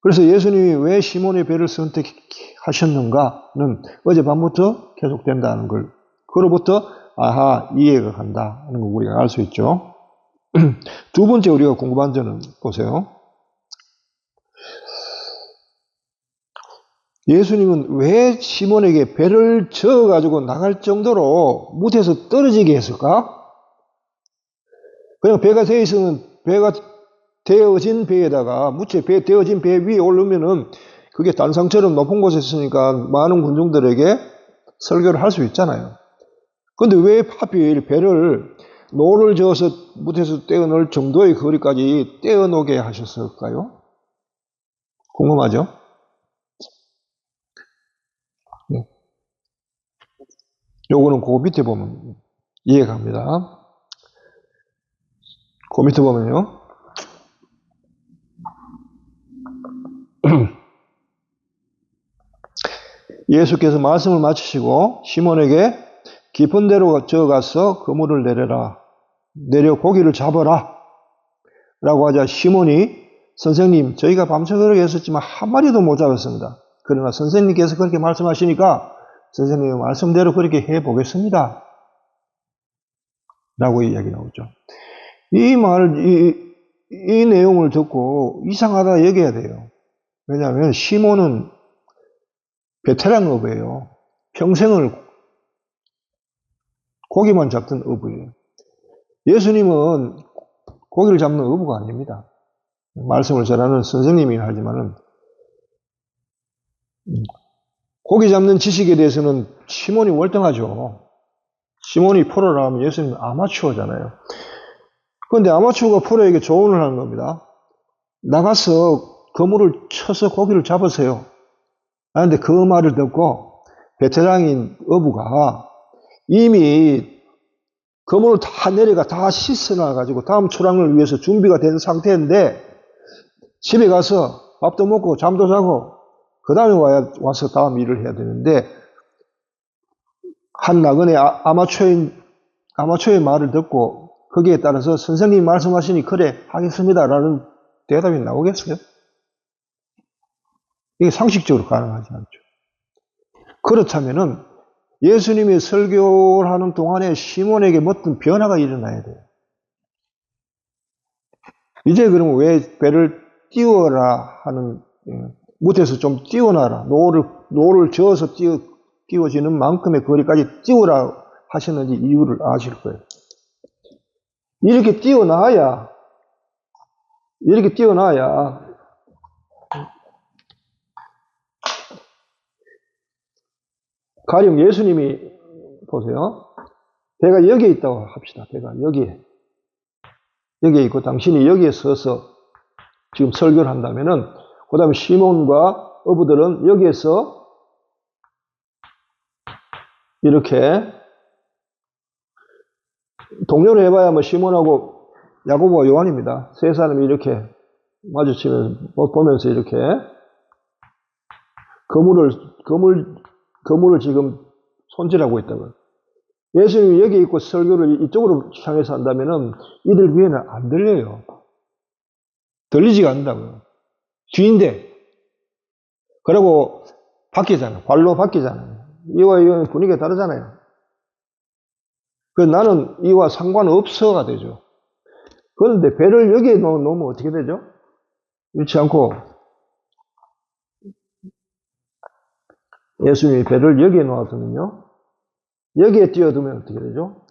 그래서 예수님이 왜 시몬의 배를 선택하셨는가는 어젯밤부터 계속된다는 걸 그로부터 아하 이해가 간다 하는 걸 우리가 알 수 있죠. 두 번째 우리가 궁금한 점은 보세요. 예수님은 왜 시몬에게 배를 저어가지고 나갈 정도로 무태에서 떨어지게 했을까? 그냥 배가 되어 있으면 배가 되어진 배에다가 무채 되어진 배 위에 오르면은 그게 단상처럼 높은 곳에 있으니까 많은 군중들에게 설교를 할 수 있잖아요. 그런데 왜 하필 배를 노를 저어서 무태에서 떼어놓을 정도의 거리까지 떼어놓게 하셨을까요? 궁금하죠? 요거는 그 밑에 보면 이해가 갑니다. 그 밑에 보면요. 예수께서 말씀을 마치시고 시몬에게 깊은 데로 저어가서 그물을 내려라. 내려 고기를 잡아라. 라고 하자 시몬이 선생님 저희가 밤새도록 했었지만 한 마리도 못 잡았습니다. 그러나 선생님께서 그렇게 말씀하시니까 선생님의 말씀대로 그렇게 해보겠습니다. 라고 이야기 나오죠. 이 내용을 듣고 이상하다 여겨야 돼요. 왜냐하면 시몬은 베테랑 어부예요. 평생을 고기만 잡던 어부예요. 예수님은 고기를 잡는 어부가 아닙니다. 말씀을 잘하는 선생님이긴 하지만은 고기 잡는 지식에 대해서는 시몬이 월등하죠. 시몬이 프로라면 예수님은 아마추어잖아요. 그런데 아마추어가 프로에게 조언을 하는 겁니다. 나가서 그물을 쳐서 고기를 잡으세요. 그런데 그 말을 듣고 베테랑인 어부가 이미 그물을 다 내려가 다 씻어놔가지고 다음 출항을 위해서 준비가 된 상태인데 집에 가서 밥도 먹고 잠도 자고 그 다음에 와서 다음 일을 해야 되는데 한 나그네 아마추어의 말을 듣고 거기에 따라서 선생님이 말씀하시니 그래 하겠습니다 라는 대답이 나오겠어요? 이게 상식적으로 가능하지 않죠. 그렇다면은 예수님이 설교를 하는 동안에 시몬에게 어떤 변화가 일어나야 돼요. 이제 그러면 왜 배를 띄워라 하는 무태에서 좀 띄워놔라. 노를 저어서 띄워지는 만큼의 거리까지 띄우라 하셨는지 이유를 아실 거예요. 이렇게 띄워놔야 가령 예수님이 보세요. 배가 여기에 있다고 합시다. 배가 여기에 있고 당신이 여기에 서서 지금 설교를 한다면은 그 다음에 시몬과 어부들은 여기에서 이렇게 동료를 해봐야 뭐 시몬하고 야고보와 요한입니다. 세 사람이 이렇게 보면서 이렇게 그물을 지금 손질하고 있다고요. 예수님이 여기 있고 설교를 이쪽으로 향해서 한다면은 이들 귀에는 안 들려요. 들리지가 않는다고요. 뒤인데. 그리고 바뀌잖아요. 발로 바뀌잖아요. 이와 이와 분위기가 다르잖아요. 그래서 나는 이와 상관없어가 되죠. 그런데 배를 여기에 놓으면 어떻게 되죠? 그렇지 않고 예수님이 배를 여기에 놓았으면요. 여기에 뛰어두면 어떻게 되죠?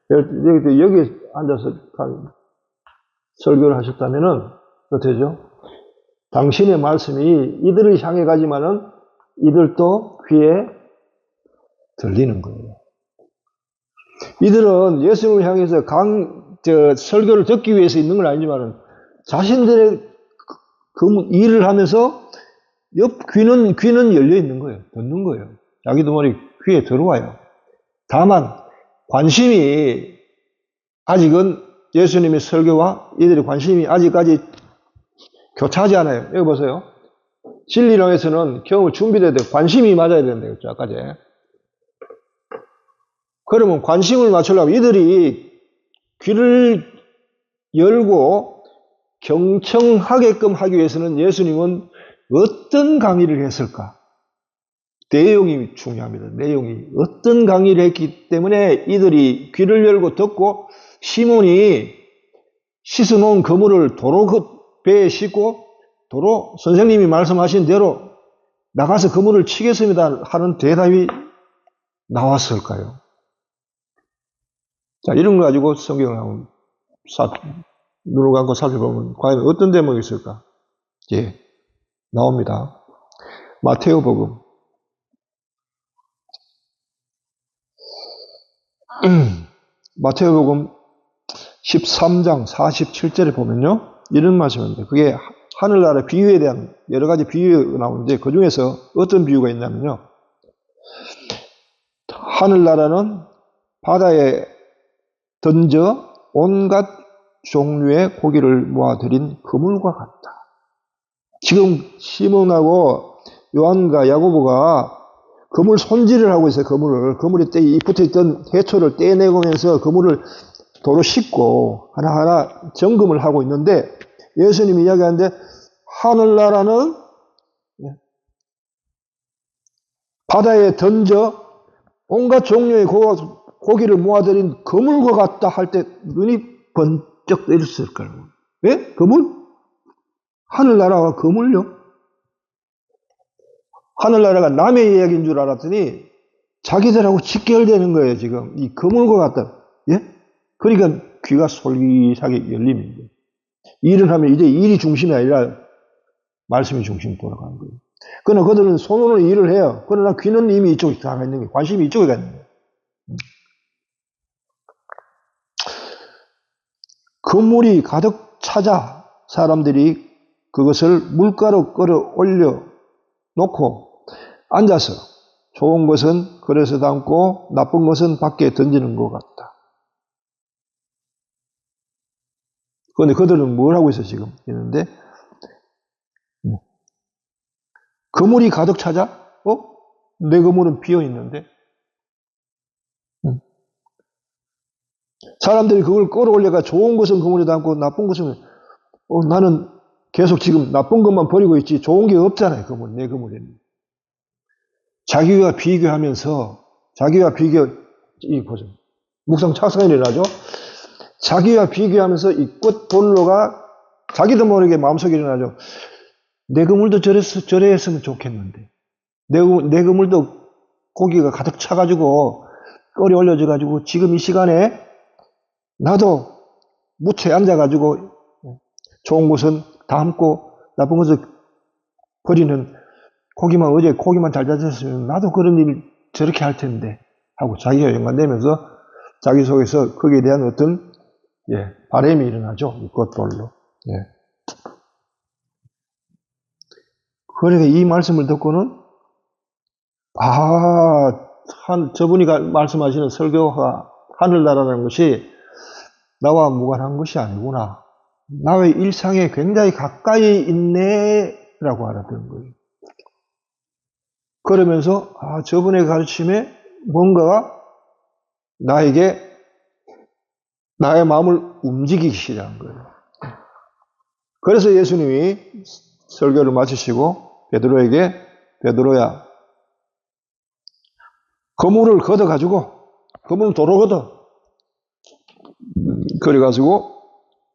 여기에 앉아서 설교를 하셨다면은 어떻게 되죠? 당신의 말씀이 이들을 향해 가지만은 이들도 귀에 들리는 거예요. 이들은 예수님을 향해서 설교를 듣기 위해서 있는 건 아니지만은 자신들의 일을 하면서 귀는 열려 있는 거예요. 듣는 거예요. 자기도 모르게 귀에 들어와요. 다만 관심이 아직은 예수님의 설교와 이들의 관심이 아직까지 교차하지 않아요. 여기 보세요. 진리론에서는 경험을 준비돼야 돼요. 관심이 맞아야 된다고 했죠. 아까 전에. 그러면 관심을 맞추려면 이들이 귀를 열고 경청하게끔 하기 위해서는 예수님은 어떤 강의를 했을까? 내용이 중요합니다. 내용이 어떤 강의를 했기 때문에 이들이 귀를 열고 듣고 시몬이 씻어놓은 그물을 도로 배에 싣고 도로 선생님이 말씀하신 대로 나가서 그물을 치겠습니다 하는 대답이 나왔을까요? 자, 이런 거 가지고 성경을 한번 눈을 감고 살펴보면 과연 어떤 대목이 있을까? 예, 나옵니다. 마테오복음 13장 47절에 보면요. 이런 말씀입니다. 그게 하늘나라 비유에 대한 여러 가지 비유가 나오는데 그 중에서 어떤 비유가 있냐면요. 하늘나라는 바다에 던져 온갖 종류의 고기를 모아들인 그물과 같다. 지금 시몬하고 요한과 야고보가 그물 손질을 하고 있어요. 그물에 붙어있던 해초를 떼내면서 그물을 도로 싣고 하나하나 점검을 하고 있는데 예수님이 이야기하는데 하늘나라는 바다에 던져 온갖 종류의 고기를 모아들인 그물과 같다 할 때 눈이 번쩍 내렸을까요? 왜? 그물? 하늘나라와 그물요? 하늘나라가 남의 이야기인 줄 알았더니 자기들하고 직결되는 거예요, 지금. 이 그물과 같다. 예? 그러니까 귀가 솔깃하게 열립니다. 일을 하면 이제 일이 중심이 아니라 말씀이 중심으로 돌아가는 거예요. 그러나 그들은 손으로 일을 해요. 그러나 귀는 이미 이쪽에 가 있는 거예요. 관심이 이쪽에 가 있는 거예요. 그물이 가득 차자 사람들이 그것을 물가로 끌어올려 놓고 앉아서 좋은 것은 그릇에 담고 나쁜 것은 밖에 던지는 것 같다. 그런데 그들은 뭘 하고 있어 지금 있는데 그물이 가득 차자? 내 그물은 비어 있는데 사람들이 그걸 끌어올려가 좋은 것은 그물에 담고 나쁜 것은 나는 계속 지금 나쁜 것만 버리고 있지 좋은 게 없잖아요. 내 그물에는. 자기와 비교하면서 보죠. 묵상 착상이 일어나죠. 자기와 비교하면서 이 꽃볼로가 자기도 모르게 마음속에 일어나죠. 내 그물도 저래 했으면 좋겠는데 내 그물도 고기가 가득 차가지고 끌이 올려져가지고 지금 이 시간에 나도 무채에 앉아가지고 좋은 것은 담고 나쁜 것을 버리는 어제 고기만 잘 다졌으면 나도 그런 일 저렇게 할 텐데 하고 자기가 연관되면서 자기 속에서 거기에 대한 어떤 바람이 일어나죠. 이것들로. 그러니까 이 말씀을 듣고는 저분이 말씀하시는 설교가 하늘나라라는 것이 나와 무관한 것이 아니구나. 나의 일상에 굉장히 가까이 있네라고 알아듣는 거예요. 그러면서 저분의 가르침에 뭔가가 나에게 나의 마음을 움직이기 시작한 거예요. 그래서 예수님이 설교를 마치시고 베드로에게 베드로야 그물을 걷어가지고 그물은 도로 걷어 그래가지고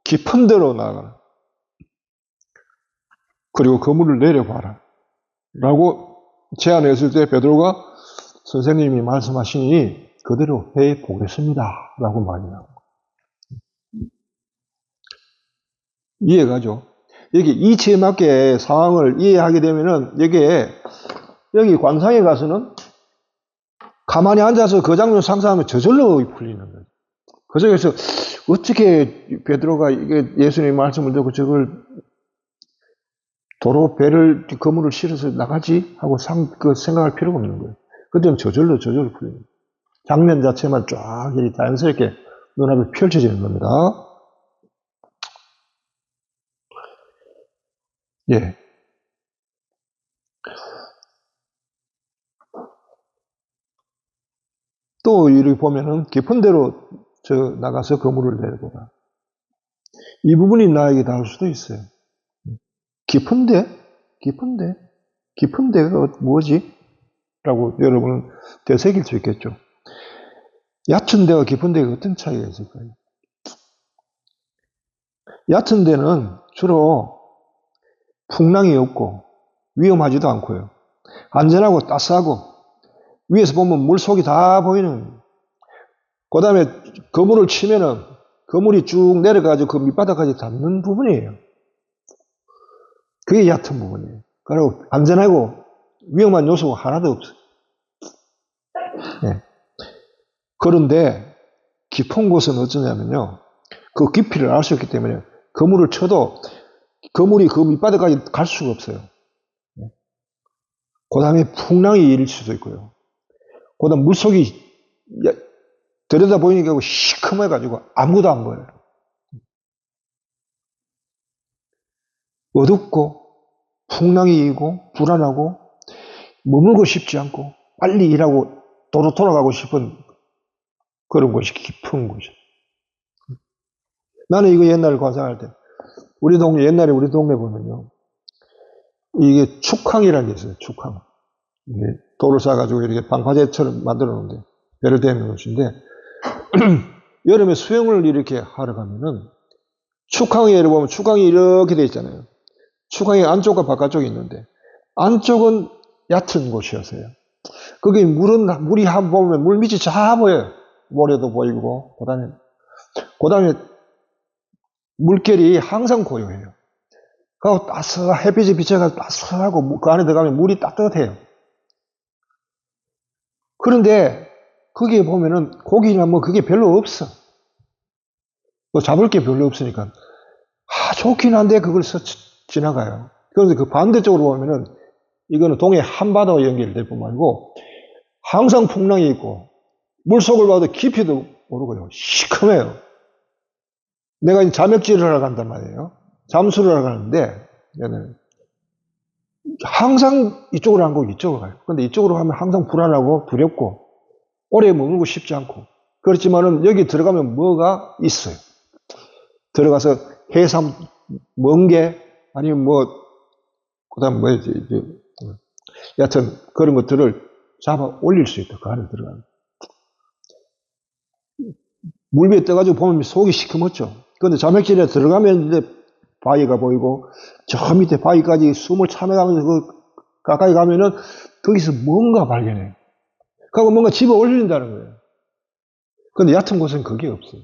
깊은 데로 나가라. 그리고 그물을 내려봐라. 라고 제안했을 때 베드로가 선생님이 말씀하시니 그대로 해보겠습니다. 라고 말이 나옵니다. 이해가죠? 여기 이치에 맞게 상황을 이해하게 되면은 여기 관상에 가서는 가만히 앉아서 그 장면 상상하면 저절로 풀리는 거예요. 그 속에서 어떻게 베드로가 이게 예수님의 말씀을 듣고 저걸 도로 그물을 실어서 나가지? 하고 생각할 필요가 없는 거예요. 그때는 저절로 풀리는 거예요. 장면 자체만 쫙 자연스럽게 눈앞에 펼쳐지는 겁니다. 또 이렇게 보면은 깊은 데로 나가서 그물을 내려보라. 이 부분이 나에게 닿을 수도 있어요. 깊은 데가 뭐지? 라고 여러분은 되새길 수 있겠죠. 얕은 데와 깊은 데가 어떤 차이가 있을까요? 얕은 데는 주로 풍랑이 없고 위험하지도 않고요. 안전하고 따스하고 위에서 보면 물속이 다 보이는, 그 다음에 그물을 치면은 그물이 쭉 내려가지고 그 밑바닥까지 닿는 부분이에요. 그게 얕은 부분이에요. 그리고 안전하고 위험한 요소가 하나도 없어요. 그런데 깊은 곳은 어쩌냐면요. 그 깊이를 알 수 있기 때문에 그물을 쳐도 그물이 그 밑바닥까지 갈 수가 없어요. 그 다음에 풍랑이 일을 수도 있고요. 그 다음 물속이 들여다 보이니까 시커매가지고 아무것도 안 보여요. 어둡고 풍랑이 일고 불안하고 머물고 싶지 않고 빨리 일하고 돌아가고 싶은 그런 곳이 깊은 곳이에요. 나는 이거 옛날에 관상할 때 옛날에 우리 동네 보면요. 이게 축항이라는 게 있어요. 축항. 돌을 쌓아가지고 이렇게 방파제처럼 만들어 놓은데 배를 대는 곳인데 여름에 수영을 이렇게 하러 가면은 축항에 보면 축항이 이렇게 돼 있잖아요. 축항이 안쪽과 바깥쪽이 있는데 안쪽은 얕은 곳이었어요. 거기 물이 한 보면 물 밑이 잘 보여요. 모래도 보이고 그다음에 물결이 항상 고요해요. 그리고 햇빛이 비쳐가지고 따스하고 그 안에 들어가면 물이 따뜻해요. 그런데 거기에 보면은 고기나 그게 별로 없어. 또 잡을 게 별로 없으니까 좋긴 한데 그걸 지나가요. 그런데 그 반대쪽으로 보면은 이거는 동해 한바다와 연결될 뿐만 아니고 항상 풍랑이 있고 물속을 봐도 깊이도 모르고요. 시커매요. 내가 이제 자맥질을 하러 간단 말이에요. 잠수를 하러 가는데 항상 이쪽으로 안 가고 이쪽으로 가요. 근데 이쪽으로 가면 항상 불안하고 두렵고 오래 머물고 싶지 않고, 그렇지만은 여기 들어가면 뭐가 있어요. 들어가서 해삼 멍게 아니면 그다음 여하튼 그런 것들을 잡아 올릴 수 있다. 그 안에 들어가면 물 위에 떠가지고 보면 속이 시커멓죠. 그런데 자맥질에 들어가면 이제 바위가 보이고 저 밑에 바위까지 숨을 참아가면서 가까이 가면은 거기서 뭔가 발견해요. 그리고 뭔가 집어 올린다는 거예요. 그런데 얕은 곳은 그게 없어요.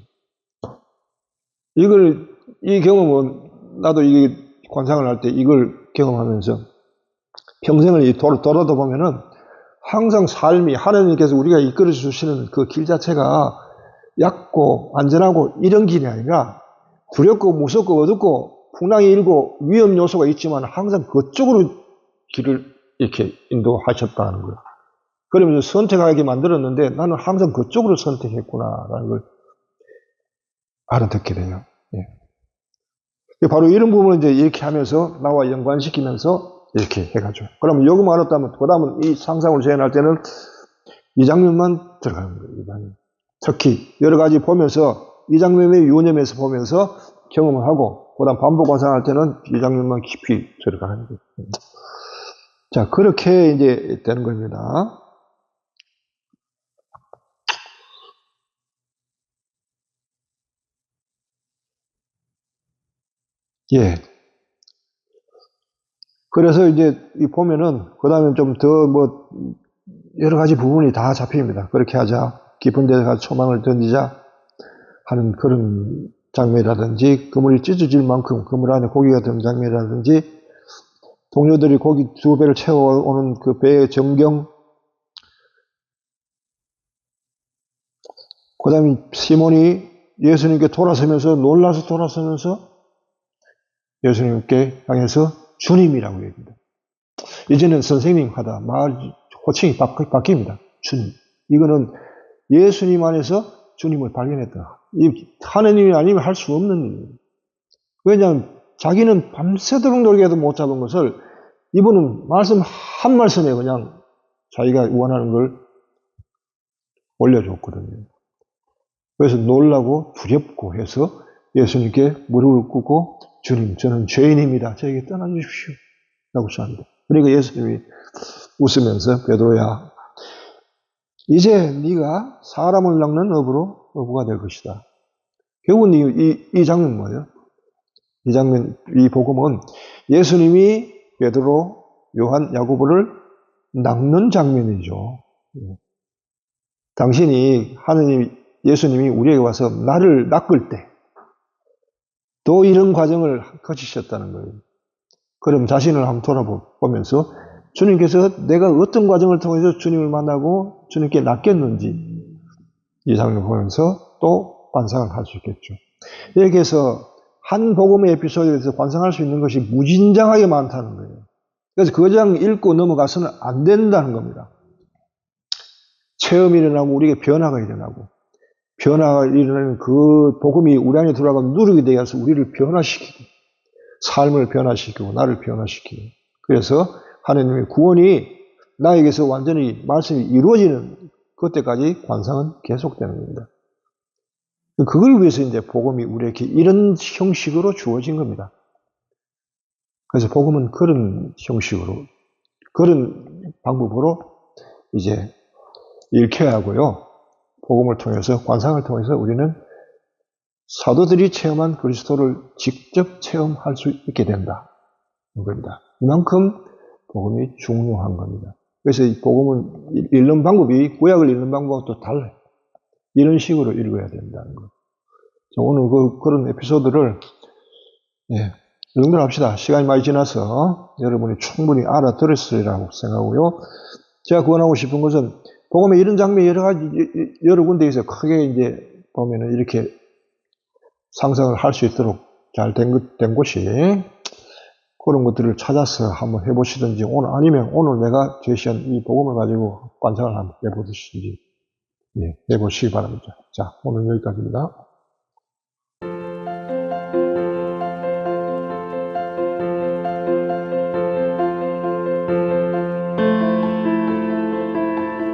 이 경험은 나도 이게 관상을 할 때 이걸 경험하면서 평생을 돌아다 보면은 항상 삶이 하나님께서 우리가 이끌어 주시는 그 길 자체가 얕고 안전하고 이런 길이 아니라 두렵고 무섭고 어둡고 풍랑이 일고 위험 요소가 있지만 항상 그쪽으로 길을 이렇게 인도하셨다는 거예요. 그러면서 선택하게 만들었는데 나는 항상 그쪽으로 선택했구나라는 걸 알아듣게 돼요. 예. 바로 이런 부분을 이제 이렇게 하면서 나와 연관시키면서 이렇게 해가죠. 그러면 요금 알았다면 그 다음은 이 상상을 재현할 때는 이 장면만 들어가는 거예요. 이 장면. 특히 여러 가지 보면서 이 장면의 유념해서 보면서 경험을 하고 그 다음 반복 관상할 때는 이 장면만 깊이 들어가는 거예요. 자, 그렇게 이제 되는 겁니다. 예. 그래서 이제 보면은 그 다음에 좀 더 뭐 여러 가지 부분이 다 잡힙니다. 그렇게 하자, 깊은 데서 가서 초망을 던지자 하는 그런 장면이라든지, 그물이 찢어질 만큼 그물 안에 고기가 든 장면이라든지, 동료들이 고기 2배를 채워오는 그 배의 전경, 그 다음에 시몬이 예수님께 돌아서면서 놀라서 돌아서면서 예수님께 향해서 주님이라고 얘기합니다. 이제는 선생님 하다 말 호칭이 바뀝니다. 주님. 이거는 예수님 안에서 주님을 발견했다. 이 하느님이 아니면 할 수 없는 일이에요. 왜냐하면 자기는 밤새도록 놀게도 못 잡은 것을 이분은 말씀 한 말씀에 그냥 자기가 원하는 걸 올려줬거든요. 그래서 놀라고 두렵고 해서 예수님께 무릎을 꿇고 주님, 저는 죄인입니다. 저에게 떠나주십시오. 라고 합니다. 그러니까 예수님이 웃으면서 베드로야, 이제 네가 사람을 낚는 어부가 될 것이다. 결국은 이 장면 뭐예요? 이 장면, 이 복음은 예수님이 베드로, 요한, 야고보를 낚는 장면이죠. 당신이 예수님이 우리에게 와서 나를 낚을 때 또 이런 과정을 거치셨다는 거예요. 그럼 자신을 한번 돌아보면서 주님께서 내가 어떤 과정을 통해서 주님을 만나고 주님께 낚였는지 이 장면을 보면서 또 관상을 할 수 있겠죠. 여기에서 한 복음의 에피소드에서 관상할 수 있는 것이 무진장하게 많다는 거예요. 그래서 그 장 읽고 넘어가서는 안 된다는 겁니다. 체험이 일어나고 우리에게 변화가 일어나고 변화가 일어나는 그 복음이 우리 안에 들어가고 누르게 되어서 우리를 변화시키고 삶을 변화시키고 나를 변화시키고 그래서 하나님의 구원이 나에게서 완전히 말씀이 이루어지는 그때까지 관상은 계속되는 겁니다. 그걸 위해서 이제 복음이 우리에게 이런 형식으로 주어진 겁니다. 그래서 복음은 그런 형식으로, 그런 방법으로 이제 읽혀야 하고요. 복음을 통해서, 관상을 통해서 우리는 사도들이 체험한 그리스도를 직접 체험할 수 있게 된다. 겁니다. 이만큼 복음이 중요한 겁니다. 그래서 이 복음은 읽는 방법이 구약을 읽는 방법과 또 달라요. 이런 식으로 읽어야 된다는 거. 오늘 그런 에피소드를 이 정도로 합시다. 시간이 많이 지나서 여러분이 충분히 알아들었으리라고 생각하고요. 제가 구원하고 싶은 것은 복음에 이런 장면이 여러 군데에서 크게 이제 보면은 이렇게 상상을 할 수 있도록 잘 된 곳이 그런 것들을 찾아서 한번 해보시든지 아니면 오늘 내가 제시한 이 복음을 가지고 관상을 한번 해보시든지 해보시기 바랍니다. 자, 오늘 여기까지입니다.